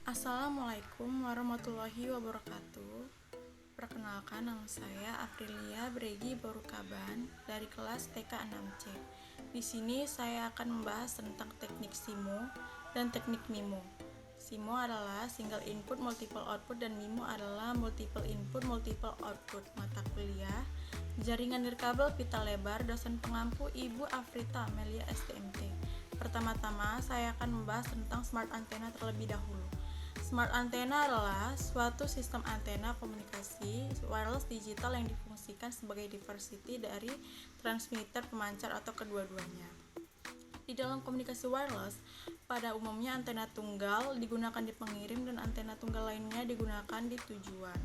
Assalamualaikum warahmatullahi wabarakatuh. Perkenalkan, nama saya Aprilia Bregi Borukaban dari kelas TK 6C. Di sini saya akan membahas tentang teknik SIMO dan teknik MIMO. SIMO adalah single input multiple output dan MIMO adalah multiple input multiple output. Mata kuliah Jaringan Nirkabel Pita Lebar, dosen pengampu Ibu Afrita Amelia STMT. Pertama-tama saya akan membahas tentang smart antenna terlebih dahulu. Smart antenna adalah suatu sistem antena komunikasi wireless digital yang difungsikan sebagai diversity dari transmitter, pemancar, atau kedua-duanya. Di dalam komunikasi wireless, pada umumnya antena tunggal digunakan di pengirim dan antena tunggal lainnya digunakan di tujuan.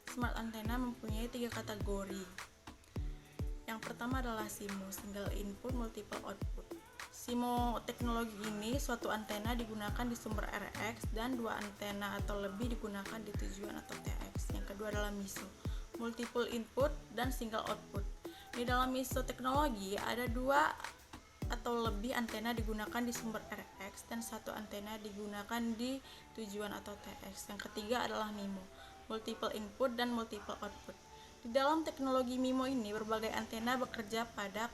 Smart antenna mempunyai 3 kategori. Yang pertama adalah SIMO, single input multiple output. SIMO teknologi ini suatu antena digunakan di sumber RX dan 2 antena atau lebih digunakan di tujuan atau TX. Yang kedua adalah MISO, multiple input dan single output. Di dalam MISO teknologi ada 2 atau lebih antena digunakan di sumber RX dan 1 antena digunakan di tujuan atau TX. Yang ketiga adalah MIMO, multiple input dan multiple output. Di dalam teknologi MIMO ini berbagai antena bekerja pada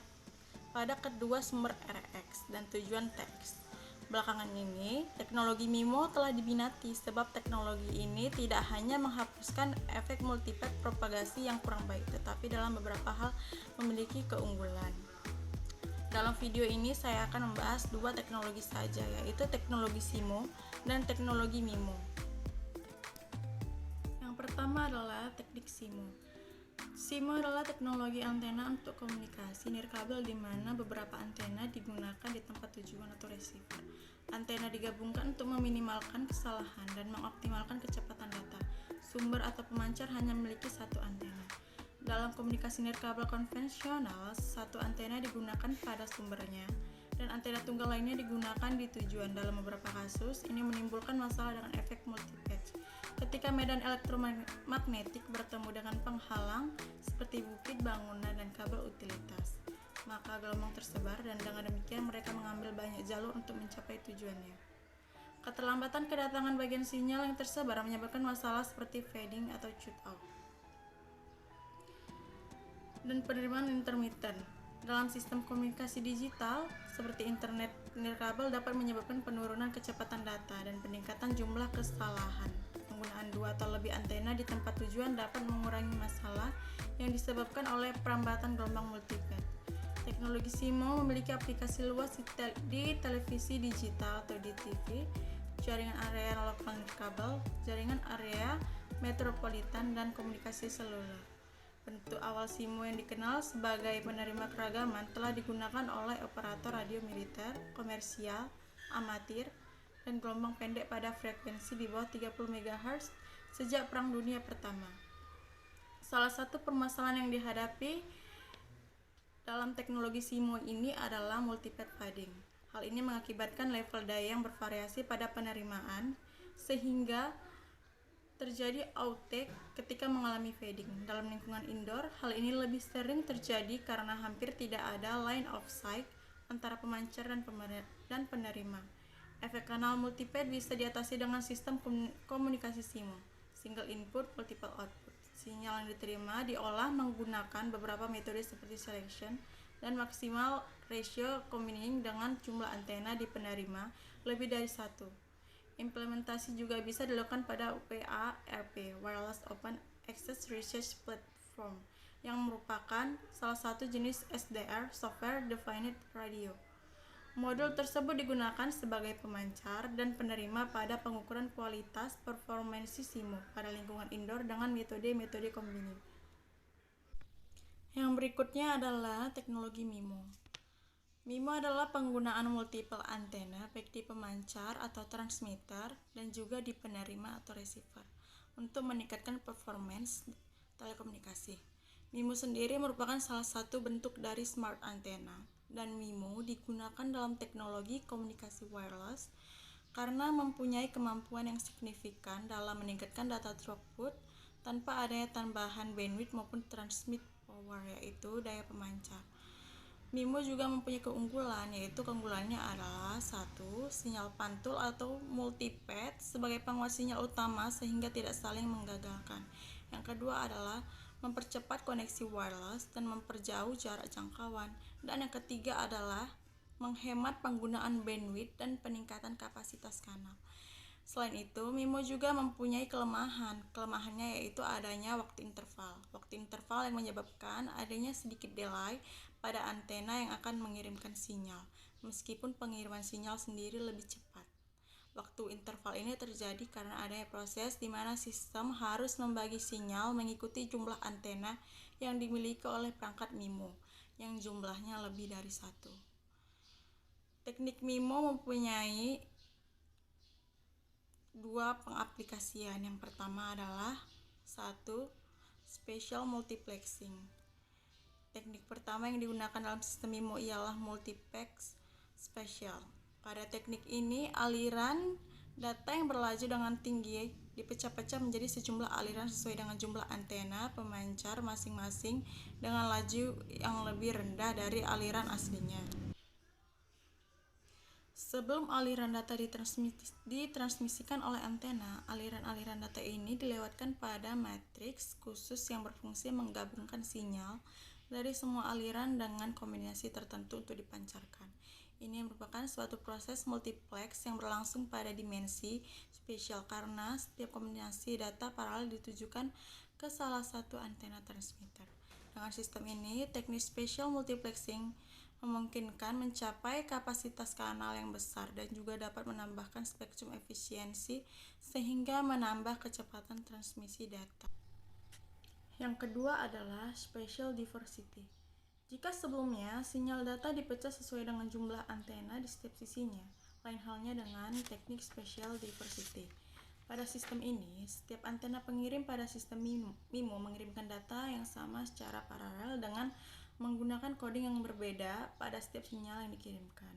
kedua sumber RX dan tujuan TX. Belakangan ini, teknologi MIMO telah diminati sebab teknologi ini tidak hanya menghapuskan efek multipath propagasi yang kurang baik, tetapi dalam beberapa hal memiliki keunggulan. Dalam video ini saya akan membahas 2 teknologi saja, yaitu teknologi SIMO dan teknologi MIMO. Yang pertama adalah teknik SIMO. SIMO adalah teknologi antena untuk komunikasi nirkabel di mana beberapa antena digunakan di tempat tujuan atau receiver. Antena digabungkan untuk meminimalkan kesalahan dan mengoptimalkan kecepatan data. Sumber atau pemancar hanya memiliki 1 antena. Dalam komunikasi nirkabel konvensional, 1 antena digunakan pada sumbernya dan antena tunggal lainnya digunakan di tujuan. Dalam beberapa kasus, ini menimbulkan masalah dengan efek multipatch. Ketika medan elektromagnetik bertemu dengan penghalang seperti bukit, bangunan, dan kabel utilitas, maka gelombang tersebar dan dengan demikian mereka mengambil banyak jalur untuk mencapai tujuannya. Keterlambatan kedatangan bagian sinyal yang tersebar menyebabkan masalah seperti fading atau cut out. Dan penerimaan intermiten. Dalam sistem komunikasi digital, seperti internet nirkabel dapat menyebabkan penurunan kecepatan data dan peningkatan jumlah kesalahan. Penggunaan 2 atau lebih antena di tempat tujuan dapat mengurangi masalah yang disebabkan oleh perambatan gelombang multipath. Teknologi SIMO memiliki aplikasi luas di televisi digital atau di TV, jaringan area lokal nirkabel, jaringan area metropolitan, dan komunikasi seluler. Bentuk awal SIMO yang dikenal sebagai penerima keragaman telah digunakan oleh operator radio militer, komersial, amatir, dan gelombang pendek pada frekuensi di bawah 30 MHz sejak Perang Dunia Pertama. Salah satu permasalahan yang dihadapi dalam teknologi SIMO ini adalah multipath fading. Hal ini mengakibatkan level daya yang bervariasi pada penerimaan, sehingga terjadi outtake ketika mengalami fading. Dalam lingkungan indoor, hal ini lebih sering terjadi karena hampir tidak ada line of sight antara pemancar dan penerima. Efek kanal multipath bisa diatasi dengan sistem komunikasi SIMO, single input multiple output. Sinyal yang diterima diolah menggunakan beberapa metode seperti selection dan maksimal ratio combining dengan jumlah antena di penerima lebih dari 1. Implementasi juga bisa dilakukan pada WARP, Wireless Open Access Research Platform, yang merupakan salah satu jenis SDR, Software Defined Radio. Modul tersebut digunakan sebagai pemancar dan penerima pada pengukuran kualitas performansi SIMO pada lingkungan indoor dengan metode-metode combining. Yang berikutnya adalah teknologi MIMO. MIMO adalah penggunaan multiple antena baik di pemancar atau transmitter dan juga di penerima atau receiver untuk meningkatkan performance telekomunikasi. MIMO sendiri merupakan salah satu bentuk dari smart antenna dan MIMO digunakan dalam teknologi komunikasi wireless karena mempunyai kemampuan yang signifikan dalam meningkatkan data throughput tanpa adanya tambahan bandwidth maupun transmit power, yaitu daya pemancar. MIMO juga mempunyai keunggulan, yaitu keunggulannya adalah satu, sinyal pantul atau multipath sebagai penguat sinyal utama sehingga tidak saling menggagalkan. Yang kedua adalah mempercepat koneksi wireless dan memperjauh jarak jangkauan. Dan yang ketiga adalah menghemat penggunaan bandwidth dan peningkatan kapasitas kanal. Selain itu, MIMO juga mempunyai kelemahan. Kelemahannya yaitu adanya waktu interval. Waktu interval yang menyebabkan adanya sedikit delay pada antena yang akan mengirimkan sinyal, meskipun pengiriman sinyal sendiri lebih cepat. Waktu interval ini terjadi karena adanya proses di mana sistem harus membagi sinyal mengikuti jumlah antena yang dimiliki oleh perangkat MIMO, yang jumlahnya lebih dari satu. Teknik MIMO mempunyai dua pengaplikasian. Yang pertama adalah satu, spatial multiplexing. Teknik pertama yang digunakan dalam sistem MIMO ialah multiplex spatial. Pada teknik ini, aliran data yang berlaju dengan tinggi dipecah-pecah menjadi sejumlah aliran sesuai dengan jumlah antena pemancar masing-masing dengan laju yang lebih rendah dari aliran aslinya. Sebelum aliran data ditransmisikan oleh antena, aliran-aliran data ini dilewatkan pada matriks khusus yang berfungsi menggabungkan sinyal dari semua aliran dengan kombinasi tertentu untuk dipancarkan. Ini merupakan suatu proses multiplex yang berlangsung pada dimensi spasial karena setiap kombinasi data paralel ditujukan ke salah satu antena transmitter. Dengan sistem ini, teknik spatial multiplexing memungkinkan mencapai kapasitas kanal yang besar dan juga dapat menambahkan spektrum efisiensi sehingga menambah kecepatan transmisi data. Yang kedua adalah spatial diversity. Jika sebelumnya sinyal data dipecah sesuai dengan jumlah antena di setiap sisinya, lain halnya dengan teknik spatial diversity. Pada sistem ini, setiap antena pengirim pada sistem MIMO mengirimkan data yang sama secara paralel dengan menggunakan coding yang berbeda pada setiap sinyal yang dikirimkan.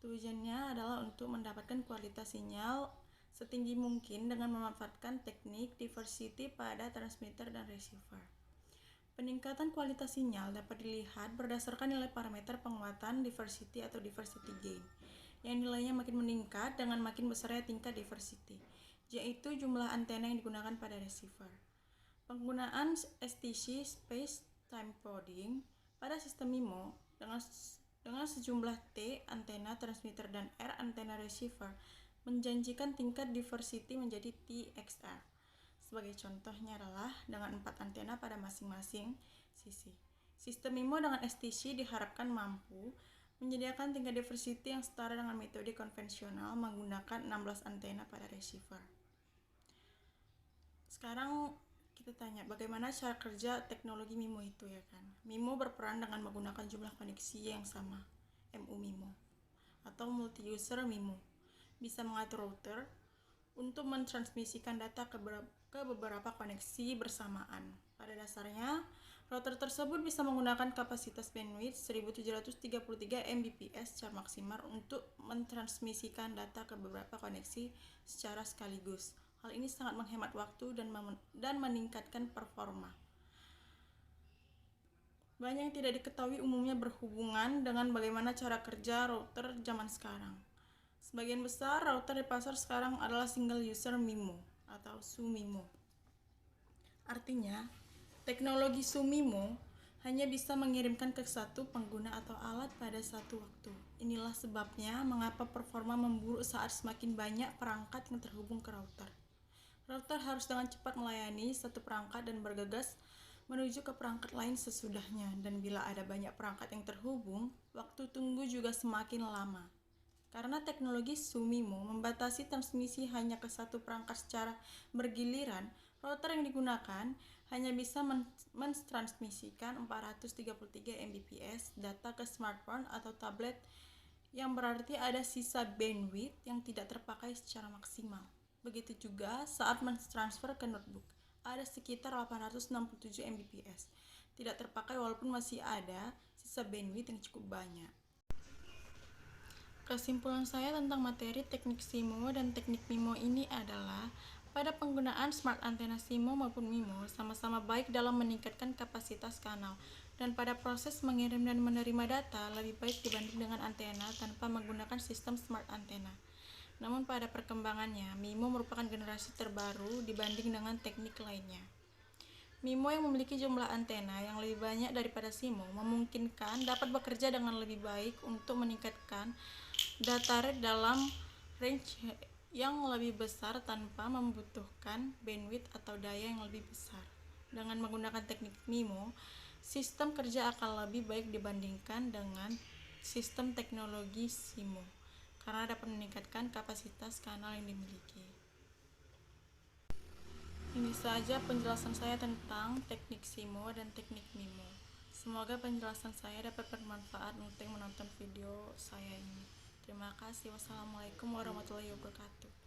Tujuannya adalah untuk mendapatkan kualitas sinyal setinggi mungkin dengan memanfaatkan teknik diversity pada transmitter dan receiver. Peningkatan kualitas sinyal dapat dilihat berdasarkan nilai parameter penguatan diversity atau diversity gain, yang nilainya makin meningkat dengan makin besarnya tingkat diversity, yaitu jumlah antena yang digunakan pada receiver. Penggunaan STC Space Time Coding pada sistem MIMO dengan sejumlah T antena transmitter dan R antena receiver menjanjikan tingkat diversity menjadi TXR. Sebagai contohnya adalah dengan 4 antena pada masing-masing sisi. Sistem MIMO dengan STC diharapkan mampu menyediakan tingkat diversity yang setara dengan metode konvensional menggunakan 16 antena pada receiver. Sekarang kita tanya bagaimana cara kerja teknologi MIMO itu, ya kan? MIMO berperan dengan menggunakan jumlah koneksi yang sama, MU-MIMO atau multi-user MIMO. Bisa mengatur router untuk mentransmisikan data ke beberapa koneksi bersamaan. Pada dasarnya, router tersebut bisa menggunakan kapasitas bandwidth 1733 Mbps secara maksimal untuk mentransmisikan data ke beberapa koneksi secara sekaligus. Hal ini sangat menghemat waktu dan meningkatkan performa. Banyak yang tidak diketahui umumnya berhubungan dengan bagaimana cara kerja router zaman sekarang. Sebagian besar router di pasar sekarang adalah single user MIMO atau SU-MIMO. Artinya, teknologi SU-MIMO hanya bisa mengirimkan ke satu pengguna atau alat pada satu waktu. Inilah sebabnya mengapa performa memburuk saat semakin banyak perangkat yang terhubung ke router. Router harus dengan cepat melayani satu perangkat dan bergegas menuju ke perangkat lain sesudahnya, dan bila ada banyak perangkat yang terhubung, waktu tunggu juga semakin lama. Karena teknologi SU-MIMO membatasi transmisi hanya ke satu perangkat secara bergiliran, router yang digunakan hanya bisa mentransmisikan 433 Mbps data ke smartphone atau tablet, yang berarti ada sisa bandwidth yang tidak terpakai secara maksimal. Begitu juga saat mentransfer ke notebook, ada sekitar 867 Mbps tidak terpakai walaupun masih ada sisa bandwidth yang cukup banyak. Kesimpulan saya tentang materi teknik SIMO dan teknik MIMO ini adalah pada penggunaan smart antena SIMO maupun MIMO sama-sama baik dalam meningkatkan kapasitas kanal. Dan pada proses mengirim dan menerima data lebih baik dibanding dengan antena tanpa menggunakan sistem smart antena. Namun pada perkembangannya, MIMO merupakan generasi terbaru dibanding dengan teknik lainnya. MIMO yang memiliki jumlah antena yang lebih banyak daripada SIMO memungkinkan dapat bekerja dengan lebih baik untuk meningkatkan data rate dalam range yang lebih besar tanpa membutuhkan bandwidth atau daya yang lebih besar. Dengan menggunakan teknik MIMO, sistem kerja akan lebih baik dibandingkan dengan sistem teknologi SIMO karena dapat meningkatkan kapasitas kanal yang dimiliki. Ini saja penjelasan saya tentang teknik SIMO dan teknik MIMO. Semoga penjelasan saya dapat bermanfaat untuk menonton video saya ini. Terima kasih. Wassalamualaikum warahmatullahi wabarakatuh.